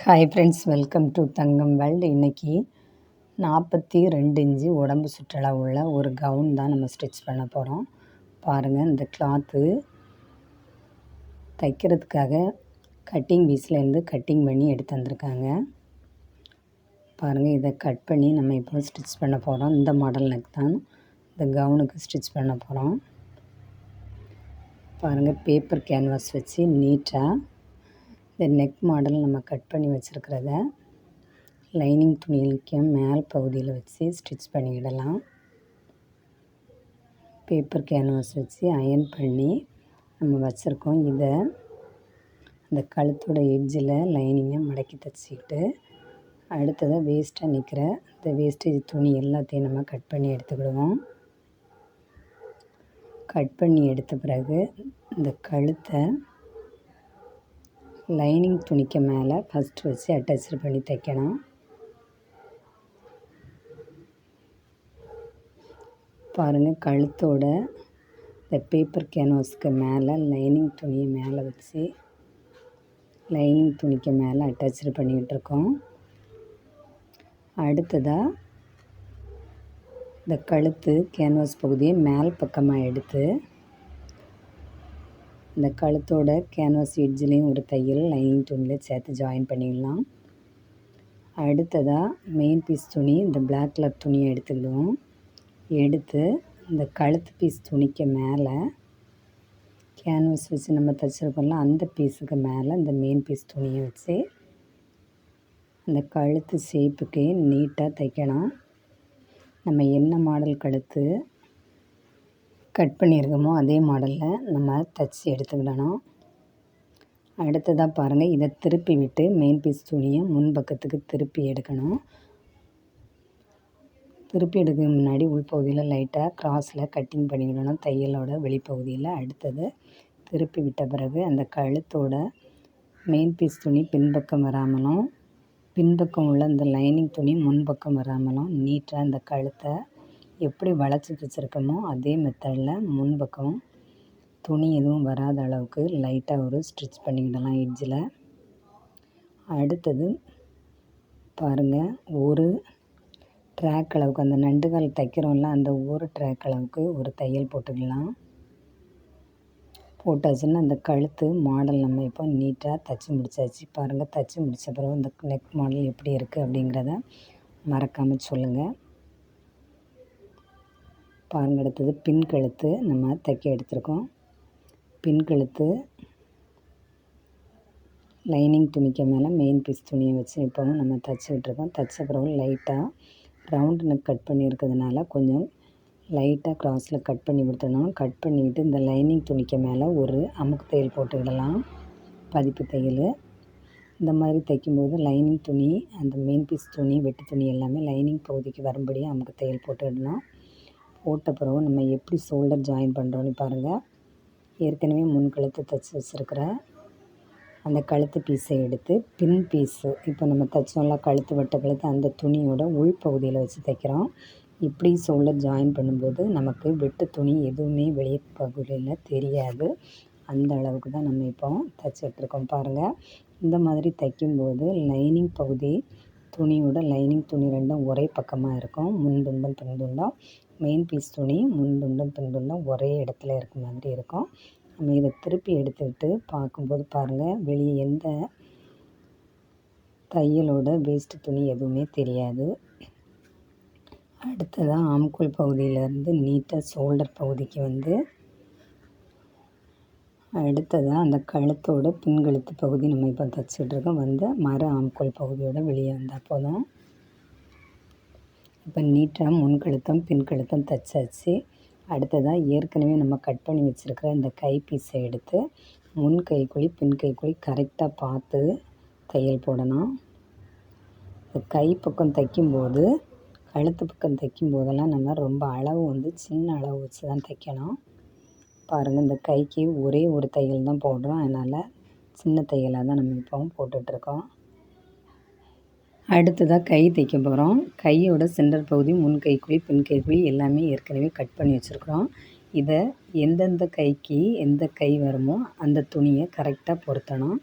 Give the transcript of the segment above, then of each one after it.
Hi friends, welcome to Thangam world. இன்றைக்கி 42 inch உடம்பு சுற்றளவு உள்ள ஒரு கவுன் தான் நம்ம ஸ்டிச் பண்ண போகிறோம். பாருங்கள், இந்த கிளாத்து தைக்கிறதுக்காக கட்டிங் பீஸ்லேருந்து கட்டிங் பண்ணி எடுத்து வந்திருக்காங்க. பாருங்கள், இதை கட் பண்ணி நம்ம இப்போ ஸ்டிச் பண்ண போகிறோம். இந்த மாடல் நெக் தான் இந்த கவுனுக்கு ஸ்டிச் பண்ண போகிறோம். பாருங்கள், பேப்பர் கேன்வாஸ் வச்சு நீட்டாக இந்த நெக் மாடல் நம்ம கட் பண்ணி வச்சுருக்கிறத லைனிங் துணிக்கு மேல் பகுதியில் வச்சு ஸ்டிச் பண்ணிக்கிடலாம். பேப்பர் கேன்வாஸ் வச்சு அயர்ன் பண்ணி நம்ம வச்சுருக்கோம். இதை அந்த கழுத்தோட எட்ஜில் லைனிங்கை மடக்கி தைச்சிக்கிட்டு அடுத்ததாக வேஸ்ட்டாக நிற்கிற இந்த வேஸ்டேஜ் துணி எல்லாத்தையும் நம்ம கட் பண்ணி எடுத்துக்கிடுவோம். கட் பண்ணி எடுத்த பிறகு இந்த கழுத்தை லைனிங் துணிக்கு மேலே ஃபஸ்ட்டு வச்சு அட்டாச் பண்ணி தைக்கணும். பாருங்கள், கழுத்தோட இந்த பேப்பர் கேன்வாஸ்க்கு மேலே லைனிங் துணியை மேலே வச்சு லைனிங் துணிக்கு மேலே அட்டாச் பண்ணிக்கிட்டு இருக்கோம். அடுத்ததாக இந்த கழுத்து கேன்வாஸ் பகுதியை மேல் பக்கமாக எடுத்து இந்த கழுத்தோட கேன்வாஸ் எட்ஜ்லேயும் ஒரு தையல் லைனிங் துணியில் சேர்த்து ஜாயின் பண்ணிடலாம். அடுத்ததாக மெயின் பீஸ் துணி, இந்த பிளாக் கலர் துணியை எடுத்துக்கிடுவோம். எடுத்து இந்த கழுத்து பீஸ் துணிக்கு மேலே கேன்வாஸ் வச்சு நம்ம தைச்சிருக்கோம்ல, அந்த பீஸுக்கு மேலே இந்த மெயின் பீஸ் துணியை வச்சு அந்த கழுத்து ஷேப்புக்கு நீட்டாக தைக்கணும். நம்ம என்ன மாடல் கழுத்து கட் பண்ணியிருக்கோமோ அதே மாடலில் நம்ம தைச்சி எடுத்துக்கிடணும். அடுத்ததாக பாருங்கள், இதை திருப்பி விட்டு மெயின் பீஸ் துணியை முன்பக்கத்துக்கு திருப்பி எடுக்கணும். திருப்பி எடுக்க முன்னாடி உள்பகுதியில் லைட்டாக கிராஸில் கட்டிங் பண்ணிவிடணும் தையலோட வெளிப்பகுதியில். அடுத்தது திருப்பி விட்ட பிறகு அந்த கழுத்தோட மெயின் பீஸ் துணி பின்பக்கம் வராமலும் பின்பக்கம் உள்ள இந்த லைனிங் துணி முன்பக்கம் வராமலும் நீட்டாக அந்த கழுத்தை எப்படி வளைச்சி தைச்சிருக்கோமோ அதே மெத்தடில் முன்பக்கம் துணி எதுவும் வராத அளவுக்கு லைட்டாக ஒரு ஸ்டிச் பண்ணிக்கிடலாம் எட்ஜில். அடுத்தது பாருங்கள், ஒரு ட்ராக் அளவுக்கு அந்த நண்டுகால் தைக்கிறோம்ல, அந்த ஒரு ட்ராக் அளவுக்கு ஒரு தையல் போட்டுக்கலாம். போட்டாச்சுன்னா அந்த கழுத்து மாடல் நம்ம இப்போ நீட்டாக தைச்சி முடிச்சாச்சு. பாருங்கள், தைச்சி முடித்த பிறகு இந்த நெக் மாடல் எப்படி இருக்குது அப்படிங்கிறத மறக்காமல் சொல்லுங்கள். பாருங்கள், அடுத்தது பின் கழுத்து நம்ம தைக்க எடுத்துருக்கோம். பின் கழுத்து லைனிங் துணிக்கு மேலே மெயின் பீஸ் துணியை வச்சு இப்போவும் நம்ம தைச்சிக்கிட்ருக்கோம். தைச்ச பிறகு லைட்டாக ரவுண்டு நெக் கட் பண்ணியிருக்கிறதுனால கொஞ்சம் லைட்டாக கிராஸில் கட் பண்ணி கொடுத்துடணும். கட் பண்ணிவிட்டு இந்த லைனிங் துணிக்கு மேலே ஒரு அமுக்கு தையல் போட்டுக்கிடலாம், பதிப்பு தையல். இந்த மாதிரி தைக்கும்போது லைனிங் துணி அந்த மெயின் பீஸ் துணி வெட்டு துணி எல்லாமே லைனிங் பகுதிக்கு வரும்படி அமுக்கு தையல் போட்டுக்கிடணும். போட்ட பிறகு நம்ம எப்படி ஷோல்டர் ஜாயின் பண்ணுறோன்னு பாருங்கள். ஏற்கனவே முன் கழுத்து தைச்சி வச்சுருக்கிற அந்த கழுத்து பீஸை எடுத்து பின் பீஸு இப்போ நம்ம தைச்சோம்ல கழுத்து வெட்ட கழுத்து அந்த துணியோட உள்பகுதியில் வச்சு தைக்கிறோம். இப்படி ஷோல்டர் ஜாயின் பண்ணும்போது நமக்கு வெட்டு துணி எதுவுமே வெளியே பகுதியில் தெரியாது. அந்த அளவுக்கு தான் நம்ம இப்போ தைச்சி எடுத்துருக்கோம். பாருங்கள், இந்த மாதிரி தைக்கும்போது லைனிங் பகுதி துணியோட லைனிங் துணி ரெண்டும் ஒரே பக்கமாக இருக்கும். முன் துண்டம் பின் துண்டம், மெயின் பீஸ் துணி முன் துண்டம் பின் துண்டம் ஒரே இடத்துல இருக்க மாதிரி இருக்கும். நம்ம இதை திருப்பி எடுத்துக்கிட்டு பார்க்கும்போது பாருங்கள், வெளியே எந்த தையலோட வேஸ்ட்டு துணி எதுவுமே தெரியாது. அடுத்ததாக ஆம்கோல் பகுதியிலேருந்து நீட்டாக ஷோல்டர் பகுதிக்கு வந்து அடுத்ததாக அந்த கழுத்தோட பின் கழுத்து பகுதி நம்ம இப்போ தைச்சிட்ருக்கோம். வந்து ஆம்கோல் பகுதியோட வெளியே வந்தால் போதும். இப்போ நீட்டாக முன் கழுத்தம் பின் கழுத்தம் தைச்சாச்சு. அடுத்ததாக ஏற்கனவே நம்ம கட் பண்ணி வச்சுருக்கிற இந்த கை பீஸை எடுத்து முன் கைக்குழி பின் கைக்குழி கரெக்டாக பார்த்து தையல் போடணும். இந்த கை பக்கம் தைக்கும்போது கழுத்து பக்கம் தைக்கும்போதெல்லாம் நம்ம ரொம்ப அளவு வந்து சின்ன அளவு வச்சு தான் தைக்கணும். பாருங்கள், இந்த கைக்கு ஒரே ஒரு தையல் தான் போடுறோம். அதனால் சின்ன தையலாக தான் நம்ம இப்போ போட்டுட்ருக்கோம். அடுத்ததாக கை தைக்க போகிறோம். கையோட சென்டர் பகுதி முன் கைக்குழி பின் கைக்குழி எல்லாமே ஏற்கனவே கட் பண்ணி வச்சுருக்குறோம். இதை எந்தெந்த கைக்கு எந்த கை வருமோ அந்த துணியை கரெக்டாக பொருத்தணும்.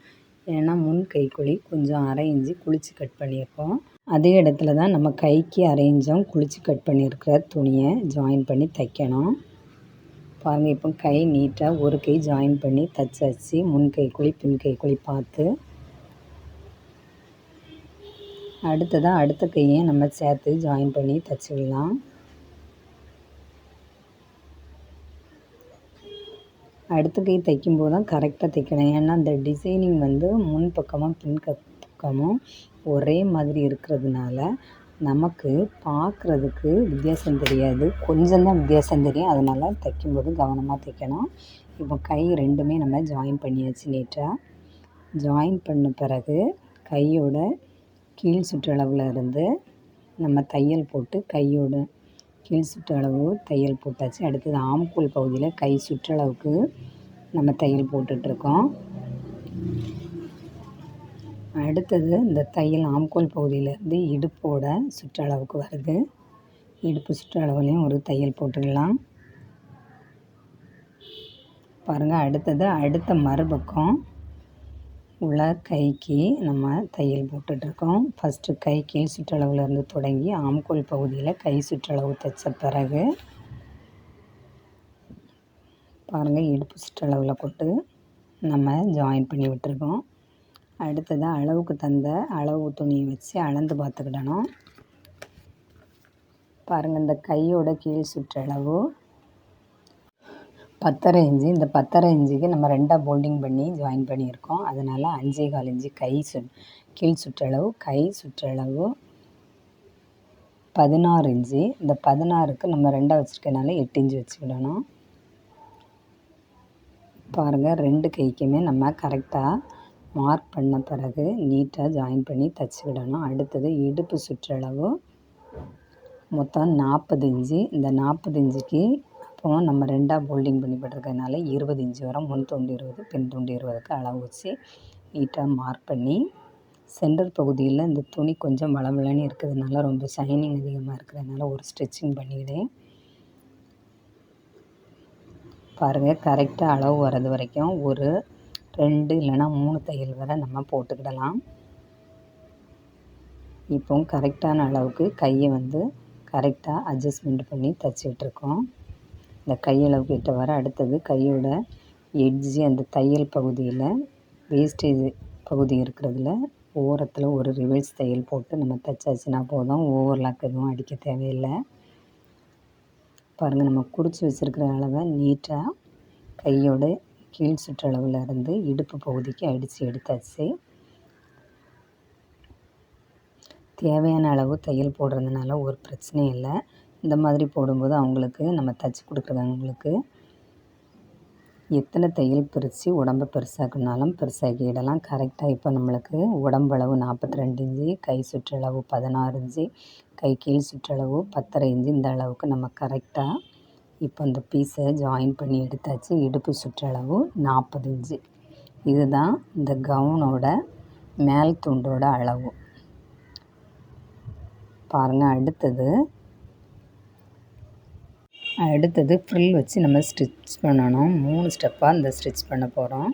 ஏன்னா முன் கைக்குழி கொஞ்சம் அரை இன்ச்சு குழிச்சு கட் பண்ணியிருக்கோம். அதே இடத்துல தான் நம்ம கைக்கு அரை இன்ச்சும் குழிச்சு கட் பண்ணியிருக்கிற துணியை ஜாயின் பண்ணி தைக்கணும். பாருங்கள், இப்போ கை நீட்டாக ஒரு கை ஜாயின் பண்ணி தைச்சாச்சு. முன் கைக்குழி பின் கைக்குழி பார்த்து அடுத்ததாக அடுத்த கையை நம்ம சேர்த்து ஜாயின் பண்ணி தைச்சிடலாம். அடுத்த கை தைக்கும்போது தான் கரெக்டாக தைக்கணும். ஏன்னா அந்த டிசைனிங் வந்து முன் பக்கமும் பின் பக்கமும் ஒரே மாதிரி இருக்கிறதுனால நமக்கு பார்க்குறதுக்கு வித்தியாசம் தெரியாது. கொஞ்சம் தான் வித்தியாசம் தெரியும். அதனால் தைக்கும்போது கவனமாக தைக்கணும். இப்போ கை ரெண்டுமே நம்ம ஜாயின் பண்ணியாச்சு. நீட்டாக ஜாயின் பண்ண பிறகு கையோட கீழ் சுற்றளவில் இருந்து நம்ம தையல் போட்டு கையோட கீழ் சுற்றளவு தையல் போட்டாச்சு. அடுத்தது ஆம்கோல் பகுதியில் கை சுற்றளவுக்கு நம்ம தையல் போட்டுட்ருக்கோம். அடுத்தது இந்த தையல் ஆம்கோல் பகுதியிலேருந்து இடுப்போட சுற்றளவுக்கு வருது. இடுப்பு சுற்றளவுலேயும் ஒரு தையல் போட்டுடலாம். பாருங்கள், அடுத்தது அடுத்த மறுபக்கம் உள்ள கைக்கு நம்ம தையல் போட்டுட்ருக்கோம். ஃபஸ்ட்டு கை கீழ் சுற்றளவுலேருந்து தொடங்கி ஆம்கோல் பகுதியில் கை சுற்றளவு தைச்ச பிறகு பாருங்கள், இடுப்பு சுற்றளவில் போட்டு நம்ம ஜாயின் பண்ணி விட்டுருக்கோம். அடுத்ததாக அளவுக்கு தந்த அளவு துணியை வச்சு அளந்து பார்த்துக்கிடணும். பாருங்கள், இந்த கையோட கீழ் சுற்றளவு 10.5 இன்ச்சு. இந்த 10.5 இன்ச்சுக்கு நம்ம 2ஆக போல்டிங் பண்ணி ஜாயின் பண்ணியிருக்கோம். அதனால் 5.25 இன்ச்சு கை கீழ் சுற்றளவு. கை சுற்றளவு 16 இன்ச்சு. இந்த 16க்கு நம்ம 2ஆக வச்சுருக்கனால 8 இன்ச்சு வச்சுக்கிடணும். பாருங்கள், 2 கைக்குமே நம்ம கரெக்டாக மார்க் பண்ண பிறகு நீட்டாக ஜாயின் பண்ணி தைச்சிக்கிடணும். அடுத்தது இடுப்பு சுற்றளவு மொத்தம் 40 இன்ச்சு. இந்த 40 இன்ச்சுக்கு அப்போ நம்ம 2ஆக போல்டிங் பண்ணி போட்டிருக்கறதுனால 20 இன்ச்சு வரும். முன் துண்டு 20, பின் துண்டு 20க்கு அளவு வச்சு நீட்டாக மார்க் பண்ணி சென்டர் பகுதியில் இந்த துணி கொஞ்சம் வளவளன்னு இருக்கிறதுனால ரொம்ப ஷைனிங் அதிகமாக இருக்கிறதுனால ஒரு ஸ்டிச்சிங் பண்ணிவிடுவேன். பாருங்கள், கரெக்டாக அளவு வர்றது வரைக்கும் ஒரு 2 இல்லைன்னா 3 தையல் வரை நம்ம போட்டுக்கிடலாம். இப்போ கரெக்டான அளவுக்கு கையை வந்து கரெக்டாக அட்ஜஸ்ட்மெண்ட் பண்ணி தைச்சிட்ருக்கோம். இந்த கையளவு கிட்ட வர அடுத்தது கையோட எட்ஜி அந்த தையல் பகுதியில் வேஸ்டேஜ் பகுதி இருக்கிறதுல ஓரத்தில் ஒரு ரிவர்ஸ் தையல் போட்டு நம்ம தைச்சாச்சுன்னா போதும். ஓவர்லாக் எதுவும் அடிக்க தேவையில்லை. பாருங்கள், நம்ம குறித்து வச்சுருக்கிற அளவை நீட்டாக கையோட கீழ் சுற்றளவில் இருந்து இடுப்பு பகுதிக்கு அடித்து எடுத்தாச்சு. தேவையான அளவு தையல் போடுறதுனால ஒரு பிரச்சனையும் இல்லை. இந்த மாதிரி போடும்போது அவங்களுக்கு நம்ம தைச்சி கொடுக்குறவங்களுக்கு எத்தனை தையல் பிரித்து உடம்பை பெருசாக்குனாலும் பெருசாக்கிடலாம். கரெக்டாக இப்போ நம்மளுக்கு உடம்பளவு 42 இன்ச்சு, கை சுற்றளவு 16 இன்ச்சு, கை கீழ் சுற்றளவு 10.5 இன்ச்சு. இந்த அளவுக்கு நம்ம கரெக்டாக இப்போ இந்த பீஸை ஜாயின் பண்ணி எடுத்தாச்சு. இடுப்பு சுற்றளவு 40 இன்ச்சு. இதுதான் இந்த கவுனோட மேல் துண்டோட அளவு. பாருங்கள், அடுத்தது ஃப்ரில் வச்சு நம்ம ஸ்டிச் பண்ணணும். 3 ஸ்டெப்பாக இந்த ஸ்டிச் பண்ண போகிறோம்.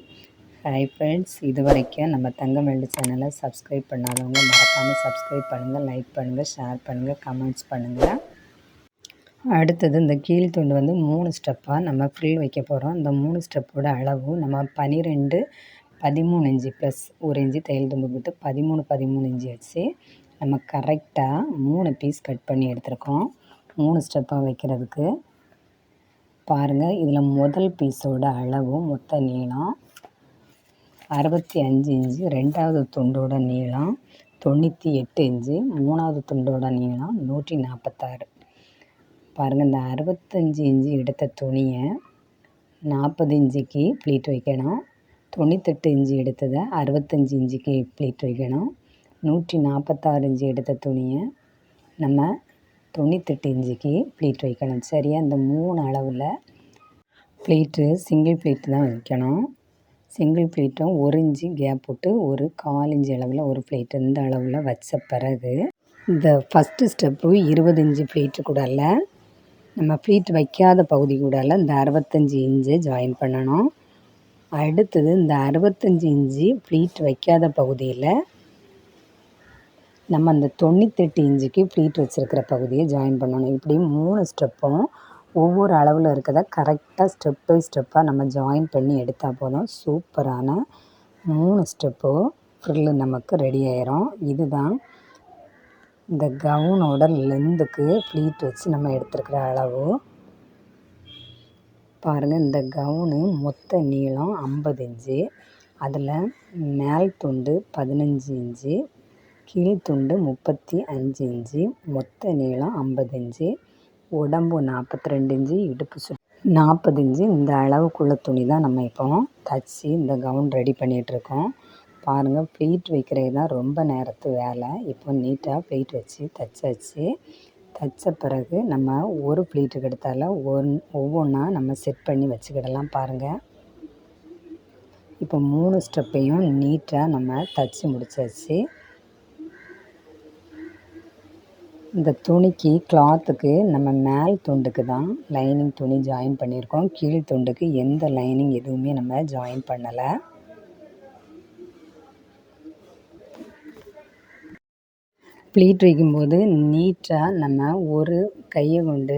ஹாய் ஃப்ரெண்ட்ஸ், இது வரைக்கும் நம்ம தங்கமேடு சேனலை சப்ஸ்கிரைப் பண்ணாதவங்க மறக்காமல் சப்ஸ்கிரைப் பண்ணுங்கள், லைக் பண்ணுங்கள், ஷேர் பண்ணுங்கள், கமெண்ட்ஸ் பண்ணுங்கள். அடுத்தது இந்த கீழ் துண்டு வந்து 3 ஸ்டெப்பாக நம்ம ஃப்ரில் வைக்க போகிறோம். இந்த 3 ஸ்டெப்போட அளவு நம்ம 12, 13 இன்ச்சு ப்ளஸ் 1 இன்ச்சு தையல் தும்பு விட்டு 13, 13 இன்ச்சு வச்சு நம்ம கரெக்டாக 3 பீஸ் கட் பண்ணி எடுத்துருக்கோம் 3 ஸ்டெப்பாக வைக்கிறதுக்கு. பாருங்கள், இதில் முதல் பீஸோட அளவு மொத்த நீளம் 65 இன்ச்சு, 2வது துண்டோட நீளம் 98 இன்ச்சு, 3வது துண்டோட நீளம் 146. பாருங்கள், இந்த 65 இன்ச்சு எடுத்த துணியை 40 இன்ச்சுக்கு ப்ளீட் வைக்கணும். 98 இன்ச்சு எடுத்ததை 65 இன்ச்சுக்கு ப்ளீட் வைக்கணும். 146 இன்ச்சு எடுத்த துணியை நம்ம 98 இன்ச்சுக்கு ப்ளீட் வைக்கணும். சரியா, இந்த 3 அளவில் ப்ளீட்டு சிங்கிள் ப்ளீட்டு தான் வைக்கணும். சிங்கிள் ப்ளீட்டும் 1 இன்ச்சு கேப் போட்டு ஒரு 1/4 இன்ச்சு அளவில் ஒரு ப்ளீட் இந்த அளவில் வச்ச பிறகு இந்த ஃபஸ்ட்டு ஸ்டெப்பு 20 இன்ச்சு ப்ளீட்டு கூடல நம்ம ப்ளீட் வைக்காத பகுதி கூடல இந்த 65 இன்ச்சு ஜாயின் பண்ணணும். அடுத்தது இந்த 65 இன்ச்சு ப்ளீட் வைக்காத பகுதியில் நம்ம அந்த 98 இன்ச்சுக்கு ப்ளீட் வச்சுருக்கிற பகுதியை ஜாயின் பண்ணணும். இப்படி 3 ஸ்டெப்பும் ஒவ்வொரு அளவில் இருக்கிறத கரெக்டாக ஸ்டெப் பை ஸ்டெப்பாக நம்ம ஜாயின் பண்ணி எடுத்தால் போதும். சூப்பரான 3 ஸ்டெப்பு ஃப்ரில்லு நமக்கு ரெடி ஆயிரும். இதுதான் இந்த கவுனோட லென்த்துக்கு ப்ளீட் வச்சு நம்ம எடுத்துருக்கிற அளவு. பாருங்கள், இந்த கவுனு மொத்த நீளம் 50 இன்ச்சு. அதில் மேல் துண்டு 15 இன்ச்சு, கீழ் துண்டு 35 இன்ச்சு, மொத்த நீளம் 50 இன்ச்சு, உடம்பு 42 இன்ச்சு, இடுப்பு 40 இன்ச்சு. இந்த அளவுக்குள்ள துணி தான் நம்ம இப்போ தச்சு இந்த கவுன் ரெடி பண்ணிகிட்ருக்கோம். பாருங்கள், ப்ளீட் வைக்கிறது தான் ரொம்ப நேரத்து வேலை. இப்போ நீட்டாக ப்ளீட் வச்சு தச்சாச்சு. தைச்ச பிறகு நம்ம ஒரு ப்ளீட்டுக்கு எடுத்தால ஒவ்வொன்றா நம்ம செட் பண்ணி வச்சுக்கிடலாம். பாருங்கள், இப்போ 3 ஸ்டெப்பையும் நீட்டாக நம்ம தச்சு முடிச்சாச்சு. இந்த துணிக்கு கிளாத்துக்கு நம்ம மேல் துண்டுக்கு தான் லைனிங் துணி ஜாயின் பண்ணியிருக்கோம். கீழ் துண்டுக்கு எந்த லைனிங் எதுவுமே நம்ம ஜாயின் பண்ணலை. ப்ளீட் வைக்கும்போது நீட்டாக நம்ம ஒரு கையை கொண்டு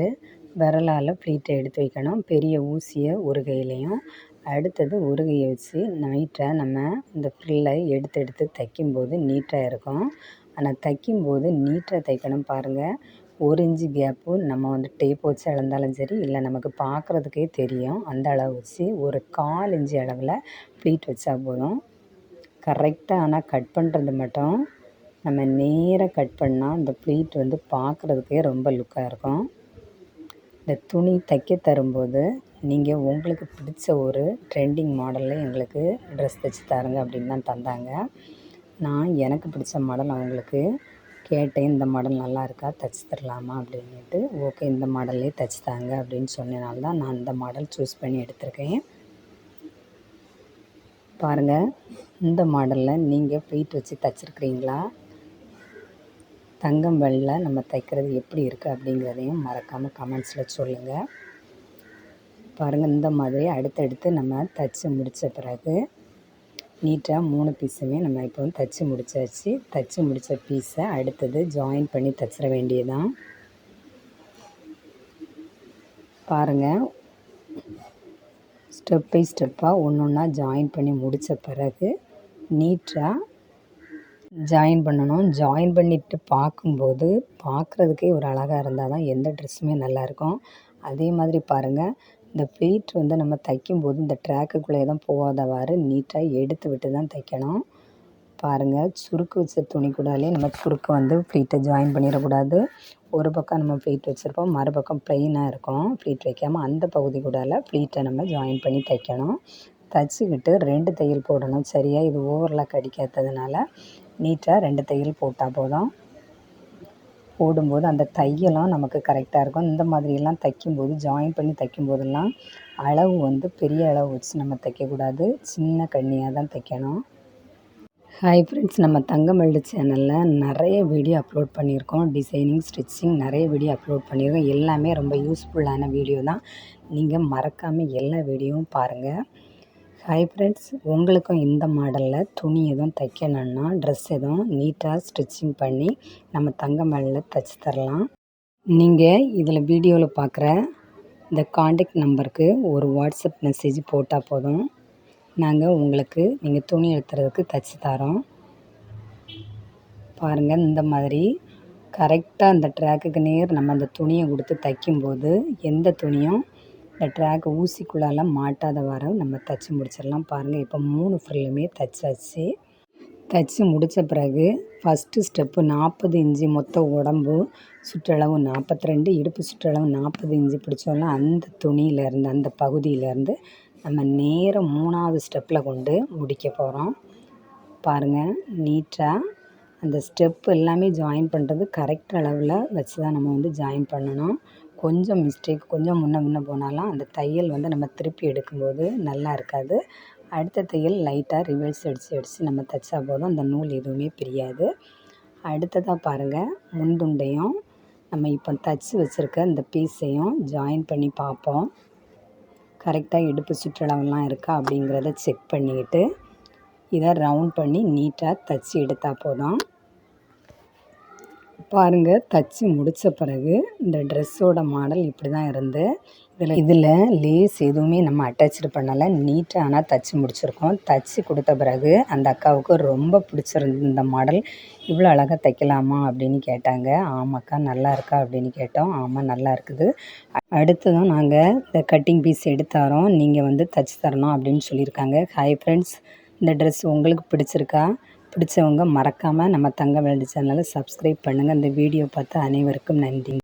விரலால் ப்ளீட்டை எடுத்து வைக்கணும். பெரிய ஊசியை ஒரு கையிலையும், அடுத்தது ஒரு கையை வச்சு நீட்டாக நம்ம இந்த ஃப்ரில்லை எடுத்து தைக்கும்போது நீட்டாக இருக்கும். ஆனால் தைக்கும்போது நீட்டாக தைக்கணும். பாருங்கள், 1 இன்ச்சு கேப்பு நம்ம டேப் வச்சு அளந்தாலும் சரி, இல்லை நமக்கு பார்க்குறதுக்கே தெரியும். அந்த அளவு வச்சு ஒரு 1/4 இன்ச்சு அளவில் ப்ளீட் வச்சா போதும். கரெக்டாக ஆனால் கட் பண்ணுறது மட்டும் நம்ம நேராக கட் பண்ணால் இந்த ப்ளீட் பார்க்குறதுக்கே ரொம்ப லுக்காக இருக்கும். இந்த துணி தைக்க தரும்போது நீங்கள் உங்களுக்கு பிடிச்ச ஒரு ட்ரெண்டிங் மாடலில் எங்களுக்கு ட்ரெஸ் தைச்சி தருங்க அப்படின்னு தான் தந்தாங்க. நான் எனக்கு பிடிச்ச மாடல் அவங்களுக்கு கேட்டேன், இந்த மாடல் நல்லா இருக்கா, தைச்சி தரலாமா அப்படின்ட்டு. ஓகே, இந்த மாடல்லே தைச்சி தாங்க அப்படின்னு சொன்னனால தான் நான் இந்த மாடல் சூஸ் பண்ணி எடுத்திருக்கேன். பாருங்கள், இந்த மாடலில் நீங்கள் ப்ளீட் வச்சு தைச்சிருக்கிறீங்களா? தங்கம் வெள்ளை நம்ம தைக்கிறது எப்படி இருக்குது அப்படிங்கிறதையும் மறக்காமல் கமெண்ட்ஸில் சொல்லுங்கள். பாருங்கள், இந்த மாதிரி அடுத்தடுத்து நம்ம தைச்சி முடித்த பிறகு நீட்டாக 3 பீஸுமே நம்ம இப்போ தைச்சி முடித்தாச்சு. தைச்சி முடித்த பீஸை அடுத்தது ஜாயின் பண்ணி தைச்சிட வேண்டியதான். பாருங்கள், ஸ்டெப் பை ஸ்டெப்பாக ஒன்று ஒன்றா ஜாயின் பண்ணி முடித்த பிறகு நீட்டாக ஜாயின் பண்ணணும். ஜாயின் பண்ணிவிட்டு பார்க்கும்போது பார்க்குறதுக்கே ஒரு அழகாக இருந்தால் தான் எந்த ட்ரெஸ்ஸுமே நல்லாயிருக்கும். அதே மாதிரி பாருங்கள், இந்த ப்ளீட் நம்ம தைக்கும்போது இந்த ட்ராக்குக்குள்ளே தான் போகாதவாறு நீட்டாக எடுத்து விட்டு தான் தைக்கணும். பாருங்கள், சுருக்கு வச்ச துணி கூடாலே நம்ம சுருக்கு ப்ளீட்டை ஜாயின் பண்ணிடக்கூடாது. ஒரு பக்கம் நம்ம ப்ளீட் வச்சுருப்போம், மறுபக்கம் ப்ளெயினாக இருக்கும். ப்ளீட் வைக்காமல் அந்த பகுதி கூடால ப்ளீட்டை நம்ம ஜாயின் பண்ணி தைக்கணும். தைச்சிக்கிட்டு 2 தையல் போடணும். சரியாக இது ஓவர்லாக் அடிக்காததுனால நீட்டாக 2 தையல் போட்டால் போதும். போடும்போது அந்த தையலும் நமக்கு கரெக்டாக இருக்கும். இந்த மாதிரியெல்லாம் தைக்கும்போது ஜாயின் பண்ணி தைக்கும்போதெல்லாம் அளவு பெரிய அளவு வச்சு நம்ம தைக்கக்கூடாது. சின்ன கண்ணியாக தான் தைக்கணும். ஹாய் ஃப்ரெண்ட்ஸ், நம்ம தங்கமல்லி சேனலில் நிறைய வீடியோ அப்லோட் பண்ணியிருக்கோம். டிசைனிங், ஸ்டிச்சிங் நிறைய வீடியோ அப்லோட் பண்ணியிருக்கோம். எல்லாமே ரொம்ப யூஸ்ஃபுல்லான வீடியோ தான். நீங்கள் மறக்காமல் எல்லா வீடியோவும் பாருங்கள். ஹாய் ஃப்ரெண்ட்ஸ், உங்களுக்கும் இந்த மாடலில் துணி எதுவும் தைக்கணுன்னா, ட்ரெஸ் எதுவும் நீட்டாக ஸ்டிச்சிங் பண்ணி நம்ம தங்கமல்லியில் தைச்சி தரலாம். நீங்கள் இதில் வீடியோவில் பார்க்குற இந்த காண்டாக்ட் நம்பருக்கு ஒரு வாட்ஸ்அப் மெசேஜ் போட்டால் போதும். நாங்கள் உங்களுக்கு நீங்கள் துணி எடுத்துறதுக்கு தைச்சி தரோம். பாருங்கள், இந்த மாதிரி கரெக்டாக அந்த ட்ராக்குக்கு நேர் நம்ம அந்த துணியை கொடுத்து தைக்கும்போது எந்த துணியும் இந்த ட்ராக் ஊசிக்குள்ளால் மாட்டாதவாறு நம்ம தைச்சி முடிச்சிடலாம். பாருங்கள், இப்போ 3 ஃப்ரில்லுமே தைச்சாச்சு. தைச்சி முடித்த பிறகு ஃபஸ்ட்டு ஸ்டெப்பு 40 இன்ச்சு மொத்த உடம்பு சுற்றளவு 42, இடுப்பு சுற்றளவு 40 இன்ச்சு பிடிச்சோன்னா அந்த துணியிலேருந்து அந்த பகுதியிலேருந்து நம்ம நேராக 3வது ஸ்டெப்பில் கொண்டு முடிக்க போகிறோம். பாருங்கள், நீட்டாக அந்த ஸ்டெப்பு எல்லாமே ஜாயின் பண்ணுறது கரெக்ட் அளவில் வச்சு தான் நம்ம ஜாயின் பண்ணணும். கொஞ்சம் மிஸ்டேக், கொஞ்சம் முன்ன போனாலும் அந்த தையல் நம்ம திருப்பி எடுக்கும்போது நல்லா இருக்காது. அடுத்த தையல் லைட்டாக ரிவர்ஸ் அடித்து நம்ம தைச்சா போதும். அந்த நூல் எதுவுமே பிரியாது. அடுத்ததாக பாருங்கள், முன்துண்டையும் நம்ம இப்போ தைச்சி வச்சுருக்க இந்த பீஸையும் ஜாயின் பண்ணி பார்ப்போம். கரெக்டாக இடுப்பு சுற்றளவெல்லாம் இருக்கா அப்படிங்கிறத செக் பண்ணிக்கிட்டு இதை ரவுண்ட் பண்ணி நீட்டாக தைச்சி எடுத்தால் போதும். பாருங்கள், தைச்சி முடித்த பிறகு இந்த ட்ரெஸ்ஸோட மாடல் இப்படி தான் இருந்து இதில் லேஸ் எதுவுமே நம்ம அட்டாச்சு பண்ணலை. நீட்டாக ஆனால் தைச்சி முடிச்சிருக்கோம். தைச்சி கொடுத்த பிறகு அந்த அக்காவுக்கு ரொம்ப பிடிச்சிருந்து இந்த மாடல். இவ்வளோ அழகாக தைக்கலாமா அப்படின்னு கேட்டாங்க. ஆமாக்கா நல்லா இருக்கா அப்படின்னு கேட்டோம். ஆமாம் நல்லா இருக்குது. அடுத்ததும் நாங்கள் இந்த கட்டிங் பீஸ் எடுத்தாரோம், நீங்கள் தைச்சி தரணும் அப்படின்னு சொல்லியிருக்காங்க. ஹாய் ஃப்ரெண்ட்ஸ், இந்த ட்ரெஸ் உங்களுக்கு பிடிச்சிருக்கா? பிடிச்சவங்க மறக்காமல் நம்ம தங்க வேல்டு சேனலை சப்ஸ்கிரைப் பண்ணுங்கள். இந்த வீடியோ பார்த்த அனைவருக்கும் நன்றி.